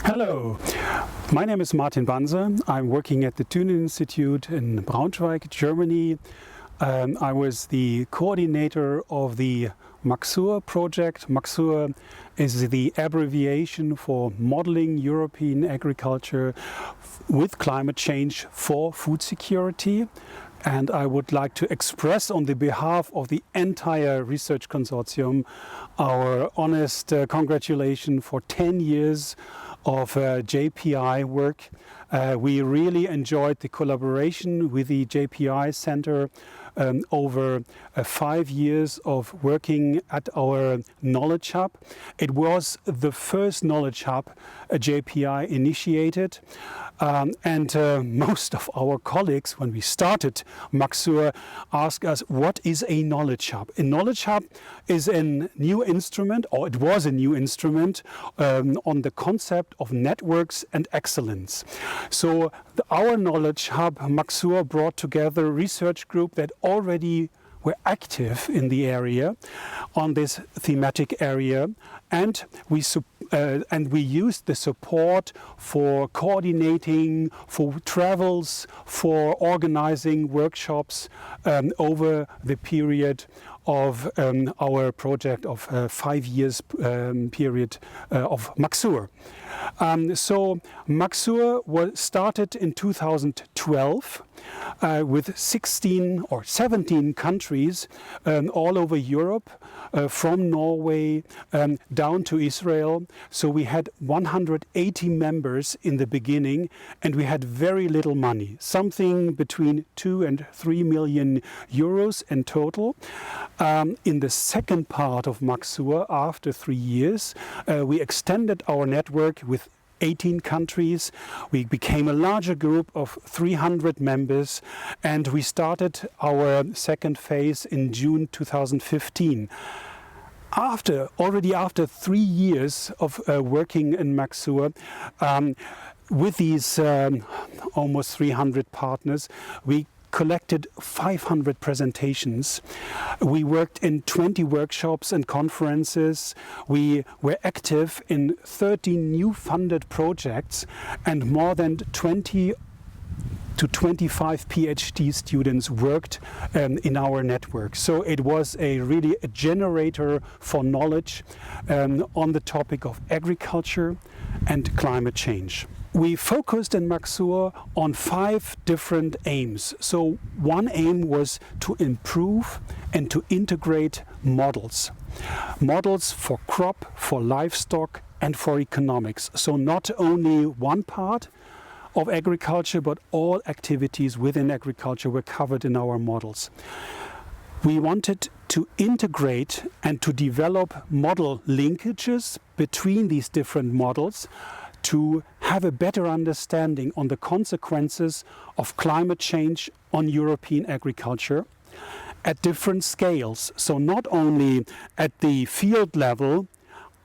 Hello, my name is Banse. I'm working at the Thünen Institute in Braunschweig, Germany. I was the coordinator of the MACSUR project. MACSUR is the abbreviation for Modeling European Agriculture with Climate Change for Food Security. And I would like to express on the behalf of the entire research consortium our honest congratulations for 10 years of JPI work. We really enjoyed the collaboration with the JPI Center over 5 years of working at our knowledge hub. It was the first knowledge hub JPI initiated, and most of our colleagues, when we started MACSUR, asked us, what is a knowledge hub? A knowledge hub is a new instrument, or it was a new instrument, on the concept of networks and excellence. So our knowledge hub, MACSUR, brought together a research group that already were active in the area, on this thematic area, and we used the support for coordinating, for travels, for organizing workshops over the period of our project of 5 years period of MACSUR. So MACSUR was started in 2012 with 16 or 17 countries all over Europe, from Norway down to Israel. So we had 180 members in the beginning, and we had very little money, something between 2 and 3 million euros in total. In the second part of MACSUR, after 3 years, we extended our network with 18 countries. We became a larger group of 300 members, and we started our second phase in June 2015. Already after 3 years of working in MACSUR, with these almost 300 partners, we collected 500 presentations. We worked in 20 workshops and conferences. We were active in 13 new funded projects, and more than 20 to 25 PhD students worked in our network. So it was really a generator for knowledge on the topic of agriculture and climate change. We focused in MACSUR on 5 different aims. So one aim was to improve and to integrate models. Models for crop, for livestock, and for economics. So not only one part of agriculture, but all activities within agriculture were covered in our models. We wanted to integrate and to develop model linkages between these different models to have a better understanding on the consequences of climate change on European agriculture at different scales. So not only at the field level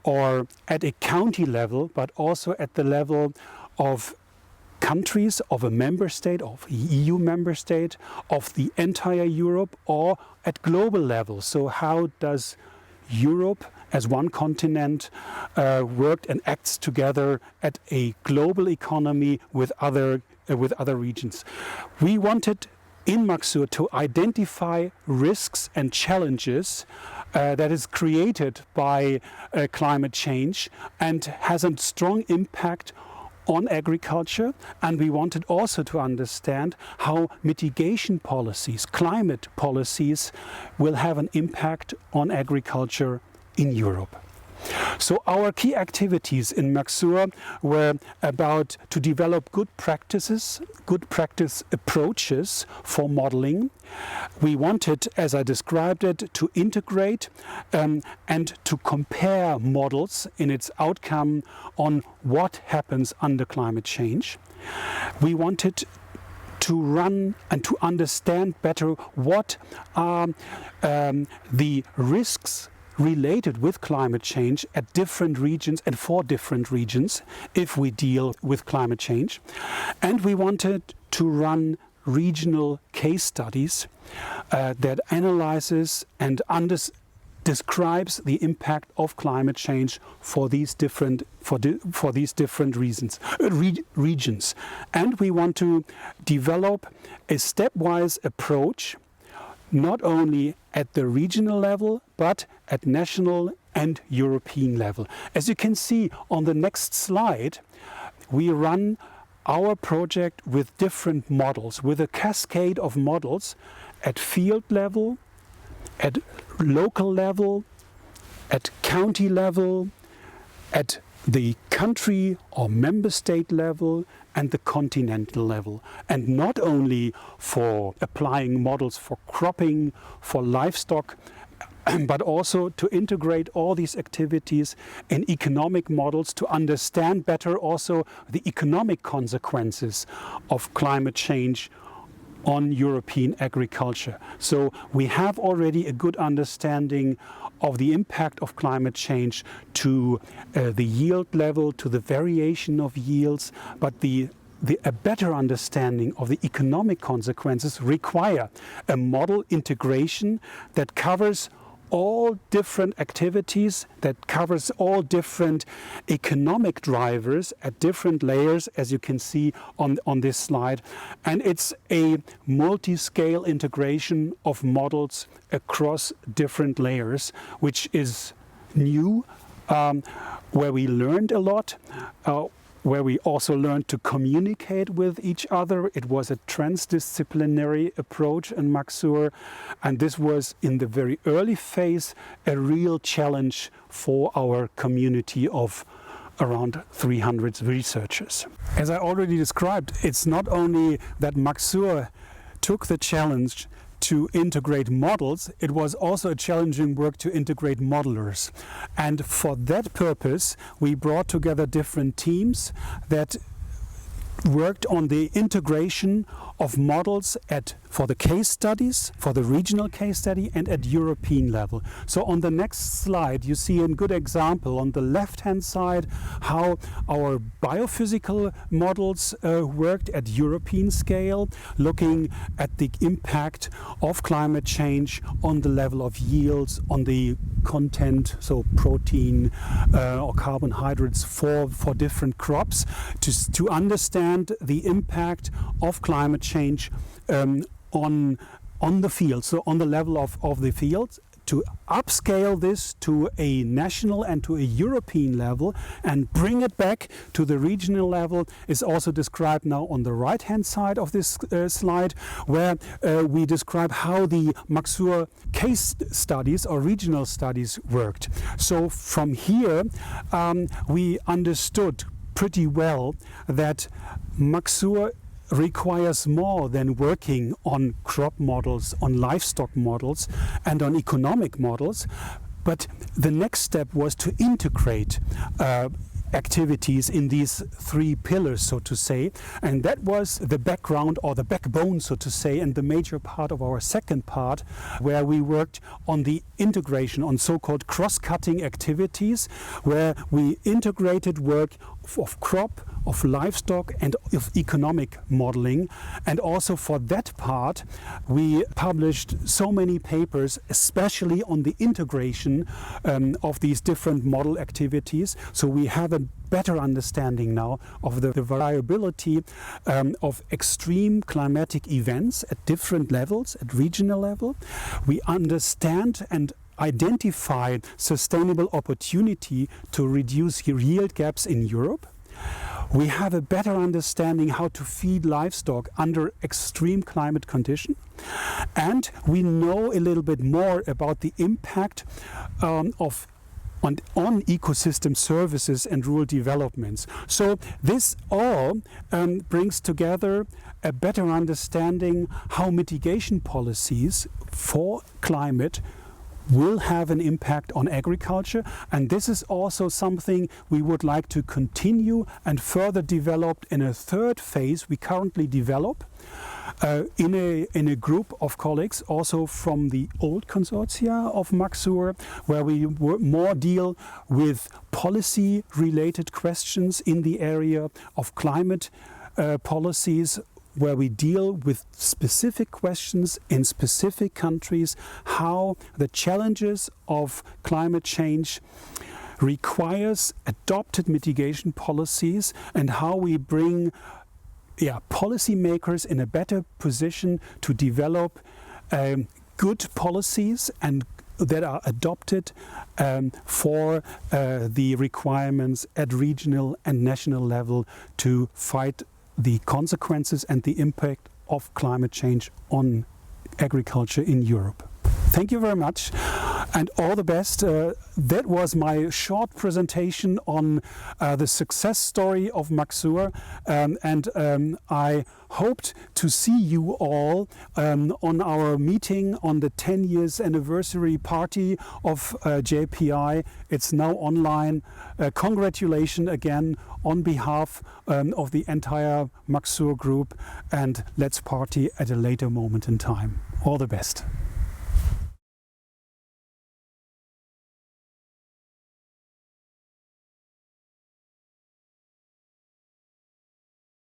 or at a county level, but also at the level of countries, of a member state, of the EU member state, of the entire Europe, or at global level. So how does Europe as one continent worked and acts together at a global economy with other regions? We wanted in MACSUR to identify risks and challenges that is created by climate change and has a strong impact on agriculture, and we wanted also to understand how mitigation policies, climate policies, will have an impact on agriculture in Europe. So our key activities in MACSUR were about to develop good practice approaches for modeling. We wanted, as I described it, to integrate and to compare models in its outcome on what happens under climate change. We wanted to run and to understand better what are the risks related with climate change at different regions and for different regions if we deal with climate change. And we wanted to run regional case studies that analyzes and describes the impact of climate change for these different regions. And we want to develop a stepwise approach, not only at the regional level, but at national and European level. As you can see on the next slide, we run our project with different models, with a cascade of models at field level, at local level, at county level, at the country or member state level, and the continental level. And not only for applying models for cropping, for livestock, but also to integrate all these activities in economic models to understand better also the economic consequences of climate change on European agriculture. So we have already a good understanding of the impact of climate change to the yield level, to the variation of yields, but a better understanding of the economic consequences require a model integration that covers all different activities, that covers all different economic drivers at different layers, as you can see on this slide. And it's a multi-scale integration of models across different layers, which is new, where we learned a lot, where we also learned to communicate with each other. It was a transdisciplinary approach in MACSUR, and this was in the very early phase a real challenge for our community of around 300 researchers. As I already described, it's not only that MACSUR took the challenge to integrate models, it was also a challenging work to integrate modelers. And for that purpose, we brought together different teams that worked on the integration of models for the case studies, for the regional case study, and at European level. So on the next slide, you see a good example on the left-hand side how our biophysical models worked at European scale, looking at the impact of climate change on the level of yields, on the content, so protein or carbohydrates for different crops, to understand the impact of climate change on the field, so on the level of the field, to upscale this to a national and to a European level and bring it back to the regional level is also described now on the right hand side of this slide, where we describe how the MACSUR case studies or regional studies worked. So from here we understood pretty well that MACSUR requires more than working on crop models, on livestock models, and on economic models. But the next step was to integrate activities in these three pillars, so to say, and that was the background or the backbone, so to say, and the major part of our second part, where we worked on the integration, on so-called cross-cutting activities, where we integrated work of crop, of livestock, and of economic modeling. And also for that part we published so many papers, especially on the integration of these different model activities, so we have a better understanding now of the variability of extreme climatic events at different levels, at regional level. We understand and identify sustainable opportunity to reduce yield gaps in Europe. We have a better understanding how to feed livestock under extreme climate conditions, and we know a little bit more about the impact on ecosystem services and rural developments. So this all brings together a better understanding how mitigation policies for climate will have an impact on agriculture, and this is also something we would like to continue and further develop in a third phase we currently develop in a group of colleagues also from the old consortia of MACSUR, where we more deal with policy related questions in the area of climate policies, where we deal with specific questions in specific countries, how the challenges of climate change requires adopted mitigation policies, and how we bring policymakers in a better position to develop good policies and that are adopted for the requirements at regional and national level to fight the consequences and the impact of climate change on agriculture in Europe. Thank you very much and all the best. That was my short presentation on the success story of MACSUR, and I hoped to see you all on our meeting on the 10 years anniversary party of JPI. It's now online. Congratulations again on behalf of the entire MACSUR group, and let's party at a later moment in time. All the best.